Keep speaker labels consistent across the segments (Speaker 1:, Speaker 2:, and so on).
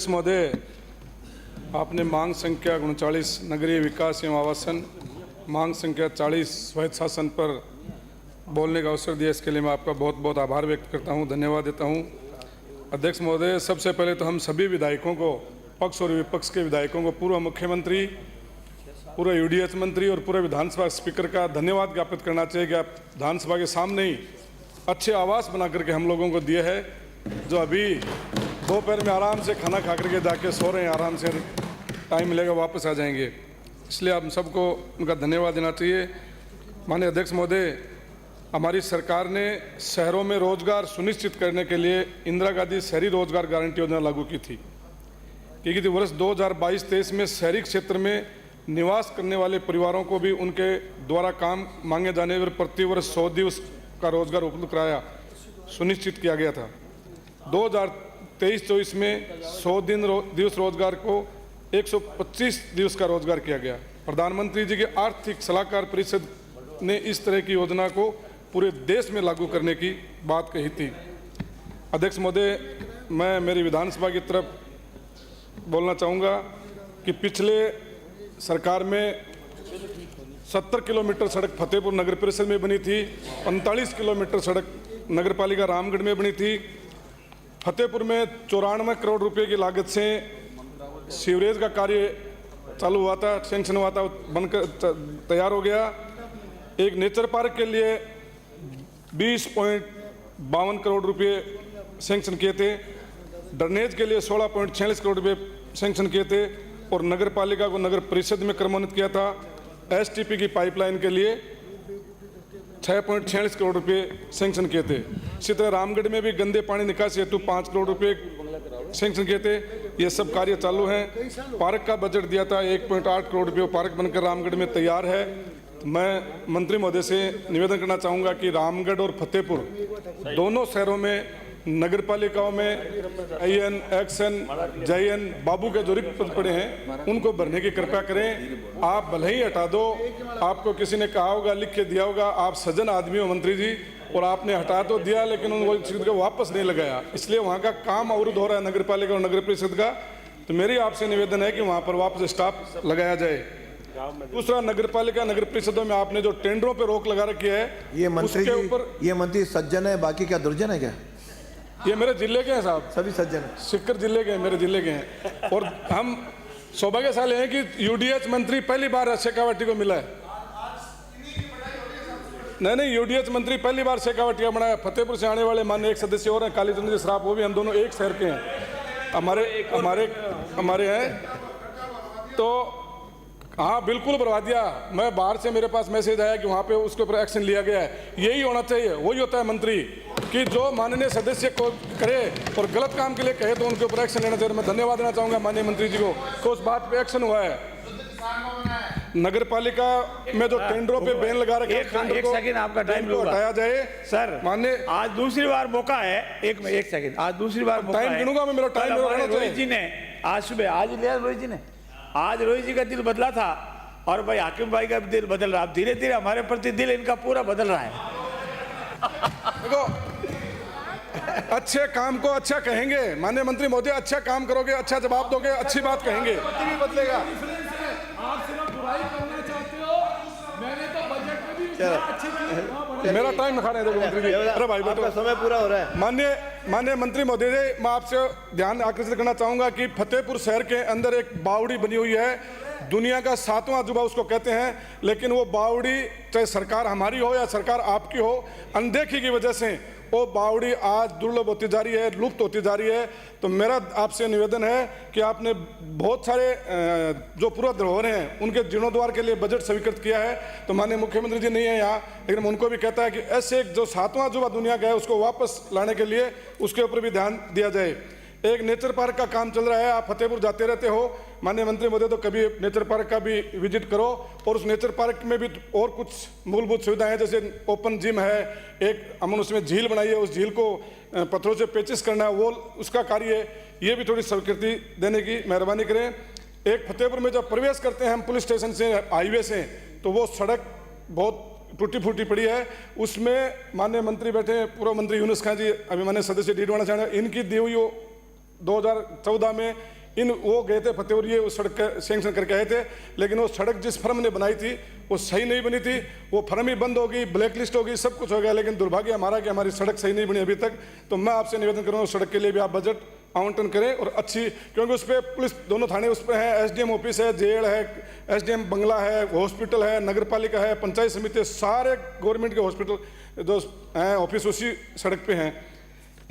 Speaker 1: महोदय, आपने मांग संख्या 39 नगरीय विकास एवं आवासन मांग संख्या 40 स्वायत्त शासन पर बोलने का अवसर दिया, इसके लिए मैं आपका बहुत बहुत आभार व्यक्त करता हूं, धन्यवाद देता हूं। अध्यक्ष महोदय, सबसे पहले तो हम सभी विधायकों को, पक्ष और विपक्ष के विधायकों को, पूर्व मुख्यमंत्री, पूर्व यूडीएच मंत्री और पूरे विधानसभा स्पीकर का धन्यवाद ज्ञापित करना चाहिए कि आप विधानसभा के सामने ही अच्छे आवास बना करके हम लोगों को दिए है, जो अभी दोपहर में आराम से खाना खा करके जाके सो रहे हैं, आराम से टाइम मिलेगा वापस आ जाएंगे, इसलिए आप सबको उनका धन्यवाद देना चाहिए। माननीय अध्यक्ष महोदय, हमारी सरकार ने शहरों में रोजगार सुनिश्चित करने के लिए इंदिरा गांधी शहरी रोजगार गारंटी योजना लागू की थी, क्योंकि वर्ष 2022-23 में शहरी क्षेत्र में निवास करने वाले परिवारों को भी उनके द्वारा काम मांगे जाने पर प्रति वर्ष 100 दिवस का रोजगार उपलब्ध कराया सुनिश्चित किया गया था। 2023-24 में 100 दिवस रोजगार को 125 दिवस का रोजगार किया गया। प्रधानमंत्री जी के आर्थिक सलाहकार परिषद ने इस तरह की योजना को पूरे देश में लागू करने की बात कही थी। अध्यक्ष महोदय, मैं मेरी विधानसभा की तरफ बोलना चाहूँगा कि पिछले सरकार में 70 किलोमीटर सड़क फतेहपुर नगर परिषद में बनी थी, 45 किलोमीटर सड़क नगर पालिका रामगढ़ में बनी थी। फतेहपुर में 94 करोड़ रुपए की लागत से सीवरेज का कार्य चालू हुआ था, सेंक्शन हुआ था, बनकर तैयार हो गया। एक नेचर पार्क के लिए 20.52 करोड़ रुपए सेंक्शन किए थे, ड्रेनेज के लिए 16.46 करोड़ रुपए सेंक्शन किए थे और नगर पालिका को नगर परिषद में क्रमोन्नत किया था। एसटीपी की पाइपलाइन के लिए 6.46 करोड़ रुपए सेंक्शन किए थे। इसी तरह रामगढ़ में भी गंदे पानी निकासी हेतु 5 करोड़ रुपए सेंक्शन किए थे। ये सब कार्य चालू हैं। पार्क का बजट दिया था 1.8 करोड़ रुपए, पार्क बनकर रामगढ़ में तैयार है। मैं मंत्री महोदय से निवेदन करना चाहूँगा कि रामगढ़ और फतेहपुर दोनों शहरों में नगर पालिकाओं में AN, XN, JN, बाबू के जो रिक्त पद पड़े हैं उनको भरने की कृपा करें। आप भले ही हटा दो, आपको किसी ने कहा होगा, लिख के दिया होगा, आप सज्जन आदमी हो मंत्री जी, और आपने हटा तो दिया लेकिन उन चीज को वापस नहीं लगाया, इसलिए वहाँ का काम अवरुद्ध हो रहा है नगर पालिका और नगर परिषद का। तो मेरी आपसे निवेदन है कि वहाँ पर वापस स्टाफ लगाया जाए। दूसरा, नगर पालिका नगर परिषदों में आपने जो टेंडरों पर रोक लगा रखी है,
Speaker 2: ये मंत्री सज्जन है, बाकी क्या दुर्जन है क्या?
Speaker 1: ये मेरे जिले के हैं साहब,
Speaker 2: सभी सज्जन
Speaker 1: सिक्कर जिले के हैं, मेरे जिले के हैं। और हम सौभाग्यशाली हैं कि यूडीएच मंत्री पहली बार शेखावटी को मिला है। नहीं, यूडीएच मंत्री पहली बार शेखावटी का बनाया। फतेहपुर से आने वाले माननीय एक सदस्य और हैं, कालीचंद जी श्राप, वो भी हम दोनों एक शहर के हैं, हमारे हैं। तो हाँ, बिल्कुल बढ़वा दिया। मैं बाहर से, मेरे पास मैसेज आया कि वहाँ पे उसके ऊपर एक्शन लिया गया है। यही होना चाहिए, वही होता है मंत्री कि जो माननीय सदस्य को करे और गलत काम के लिए कहे तो उनके ऊपर एक्शन लेना चाहिए। मैं धन्यवाद देना चाहूँगा माननीय मंत्री जी को कि उस बात पे एक्शन हुआ है। नगर पालिका में जो टेंडरों पे बैन लगा रखे,
Speaker 3: एक सेकंड आपका टाइम
Speaker 1: हटाया जाए
Speaker 3: सर।
Speaker 1: माननीय,
Speaker 3: आज दूसरी बार मौका है, एक सेकंड, आज दूसरी बार
Speaker 1: टाइम गिनूंगा मैं, मेरा टाइम
Speaker 3: रोहित जी ने आज सुबह, आज लिया रोहित जी ने, आज रोहित जी का दिल बदला था और भाई हाकिम भाई का दिल बदल रहा। धीरे धीरे हमारे प्रति दिल इनका पूरा बदल रहा है।
Speaker 1: देखो, अच्छे काम को अच्छा कहेंगे माननीय मंत्री महोदय, अच्छा काम करोगे, अच्छा जवाब दोगे, अच्छी बात कहेंगे, बदलेगा।
Speaker 4: आप सिर्फ बुराई करना चाहते हो, मैंने तो बजट में भी
Speaker 1: मेरा टाइम खाने दो मंत्री जी। अरे भाई,
Speaker 2: आपका समय पूरा हो रहा है।
Speaker 1: माननीय मंत्री महोदय जी, मैं आपसे ध्यान आकर्षित करना चाहूंगा कि फतेहपुर शहर के अंदर एक बावड़ी बनी हुई है, दुनिया का 7वां अजूबा उसको कहते हैं, लेकिन वो बावड़ी चाहे सरकार हमारी हो या सरकार आपकी हो, अनदेखी की वजह से वो बावड़ी आज दुर्लभ होती जा रही है, लुप्त होती जा रही है। तो मेरा आपसे निवेदन है कि आपने बहुत सारे जो पूर्व धरोहर हैं उनके जीर्णोद्धार के लिए बजट स्वीकृत किया है। तो माननीय मुख्यमंत्री जी नहीं है यहाँ, लेकिन उनको भी कहता है कि ऐसे जो 7वां अजूबा दुनिया का है उसको वापस लाने के लिए उसके ऊपर भी ध्यान दिया जाए। एक नेचर पार्क का काम चल रहा है, आप फतेहपुर जाते रहते हो माननीय मंत्री महोदय, तो कभी नेचर पार्क का भी विजिट करो। और उस नेचर पार्क में भी और कुछ मूलभूत सुविधाएं हैं, जैसे ओपन जिम है, एक हमने उसमें झील बनाई है, उस झील को पत्थरों से पेचिस करना है, वो उसका कार्य है, ये भी थोड़ी स्वीकृति देने की मेहरबानी करें। एक फतेहपुर में जब प्रवेश करते हैं हम पुलिस स्टेशन से, हाईवे से, तो वो सड़क बहुत टूटी फूटी पड़ी है, उसमें माननीय मंत्री बैठे, पूर्व मंत्री यूनुस खान जी, अभिमान्य सदस्य डीडवाना साहब, इनकी दी हुई 2014 में वो गए थे फतेहपुर, ये उस सड़क का सैंक्शन करके आए थे, लेकिन वो सड़क जिस फर्म ने बनाई थी वो सही नहीं बनी थी, वो फर्म ही बंद होगी, ब्लैक लिस्ट होगी, सब कुछ हो गया, लेकिन दुर्भाग्य हमारा कि हमारी सड़क सही नहीं बनी अभी तक। तो मैं आपसे निवेदन करूँगा उस सड़क के लिए भी आप बजट आवंटन करें और अच्छी, क्योंकि उस पर पुलिस दोनों थाने उस पर है, एसडीएम ऑफिस है, जेल है, एसडीएम बंगला है, हॉस्पिटल है, नगर पालिका है, पंचायत समिति, सारे गवर्नमेंट के हॉस्पिटल जो हैं ऑफिस उसी सड़क पे हैं।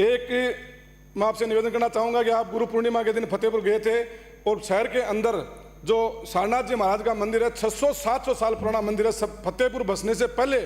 Speaker 1: एक मैं आपसे निवेदन करना चाहूँगा कि आप गुरु पूर्णिमा के दिन फतेहपुर गए थे और शहर के अंदर जो सारनाथ जी महाराज का मंदिर है, 600-700 साल पुराना मंदिर है, सब फतेहपुर बसने से पहले,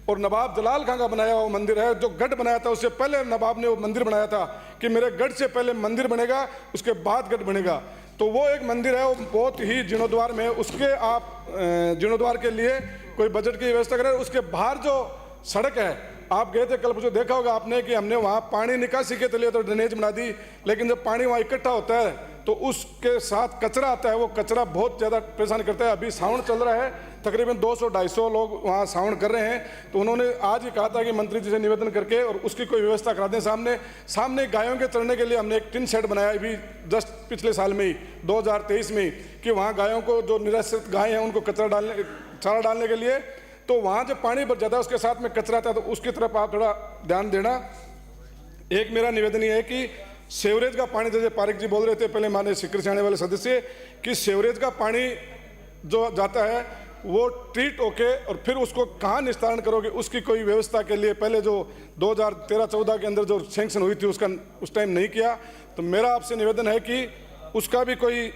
Speaker 1: और नवाब जलाल खां का बनाया हुआ मंदिर है, जो गढ़ बनाया था उससे पहले नवाब ने वो मंदिर बनाया था कि मेरे गढ़ से पहले मंदिर बनेगा, उसके बाद गढ़ बनेगा। तो वो एक मंदिर है, वो बहुत ही जीर्णोद्वार में, उसके आप जीर्णोद्वार के लिए कोई बजट की व्यवस्था करें। उसके बाहर जो सड़क है, आप गए थे कल परसों, देखा होगा आपने कि हमने वहाँ पानी निकासी के लिए तो ड्रेनेज बना दी, लेकिन जब पानी वहाँ इकट्ठा होता है तो उसके साथ कचरा आता है, वो कचरा बहुत ज़्यादा परेशान करता है। अभी सावन चल रहा है, तकरीबन 200-250 लोग वहाँ सावन कर रहे हैं, तो उन्होंने आज ही कहा था कि मंत्री जी से निवेदन करके और उसकी कोई व्यवस्था करा दें। सामने गायों के चरने के लिए हमने एक टिन शेड बनाया अभी जस्ट पिछले साल में ही 2023 में ही, कि वहाँ गायों को जो निराश्रित गाय हैं उनको चारा डालने के लिए, तो वहाँ जब पानी भर जाता है उसके साथ में कचरा आता है, तो उसकी तरफ आप थोड़ा ध्यान देना। एक मेरा निवेदन ये है कि सेवरेज का पानी, जैसे पारिक जी बोल रहे थे पहले, माने सिक्कर से आने वाले सदस्य, कि सेवरेज का पानी जो जाता है वो ट्रीट होके और फिर उसको कहाँ निस्तारण करोगे, उसकी कोई व्यवस्था के लिए पहले जो 2013-14 के अंदर जो सैंक्शन हुई थी उसका उस टाइम नहीं किया। तो मेरा आपसे निवेदन है कि उसका भी कोई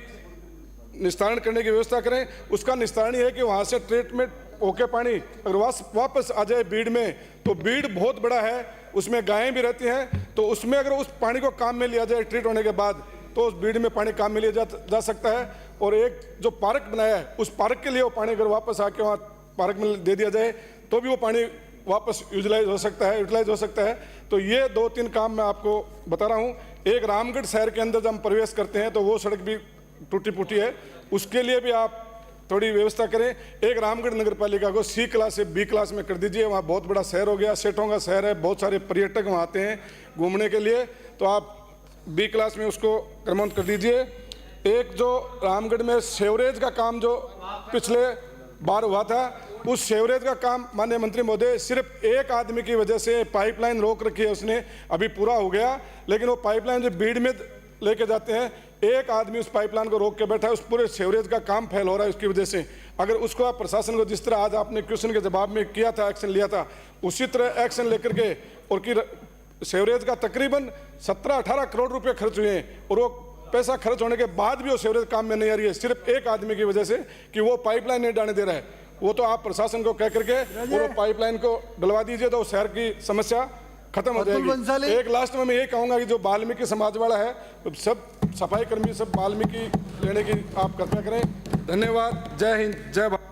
Speaker 1: निस्तारण करने की व्यवस्था करें। उसका निस्तारण ये है कि वहाँ से ट्रीटमेंट होके पानी अगर वापस आ जाए बीड़ में, तो बीड़ बहुत बड़ा है, उसमें गायें भी रहती हैं, तो उसमें अगर उस पानी को काम में लिया जाए ट्रीट होने के बाद, तो उस बीड़ में पानी काम में लिया जा सकता है। और एक जो पार्क बनाया है, उस पार्क के लिए वो पानी अगर वापस आके वहाँ पार्क में दे दिया जाए तो भी वो पानी वापस यूटिलाइज हो सकता है। तो ये 2-3 काम मैं आपको बता रहा हूँ। एक रामगढ़ शहर के अंदर जब हम प्रवेश करते हैं तो वो सड़क भी टूटी फूटी है, उसके लिए भी आप थोड़ी व्यवस्था करें। एक रामगढ़ नगर पालिका को C क्लास से B क्लास में कर दीजिए, वहाँ बहुत बड़ा शहर हो गया, सेठों का शहर है, बहुत सारे पर्यटक वहाँ आते हैं घूमने के लिए, तो आप B क्लास में उसको क्रमांकित कर दीजिए। एक जो रामगढ़ में सेवरेज का काम जो पिछले बार हुआ था, उस सेवरेज का काम माननीय मंत्री महोदय सिर्फ एक आदमी की वजह से पाइपलाइन रोक रखी है, उसने अभी पूरा हो गया, लेकिन वो पाइपलाइन जो बीड़ में लेके जाते हैं, एक आदमी उस पाइपलाइन को रोक के बैठा है, उस पूरे सेवरेज का काम फेल हो रहा है उसकी वजह से। अगर उसको आप प्रशासन को जिस तरह आज आपने क्वेश्चन के जवाब में किया था, एक्शन लिया था, उसी तरह एक्शन लेकर के, और कि सेवरेज का तकरीबन 17-18 करोड़ रुपए खर्च हुए हैं, और वो पैसा खर्च होने के बाद भी वो सेवरेज काम में नहीं आ रही है, सिर्फ एक आदमी की वजह से कि वो पाइपलाइन नहीं डालने दे रहा है। वो तो आप प्रशासन को कह करके वो पाइपलाइन को डलवा दीजिए, तो शहर की समस्या खत्म हो जाएगी। एक लास्ट में मैं ये कहूँगा कि जो वाल्मीकि समाज वाला है, तो सब सफाई कर्मी सब वाल्मीकि लेने की आप कृपया करें। धन्यवाद। जय हिंद, जय भारत।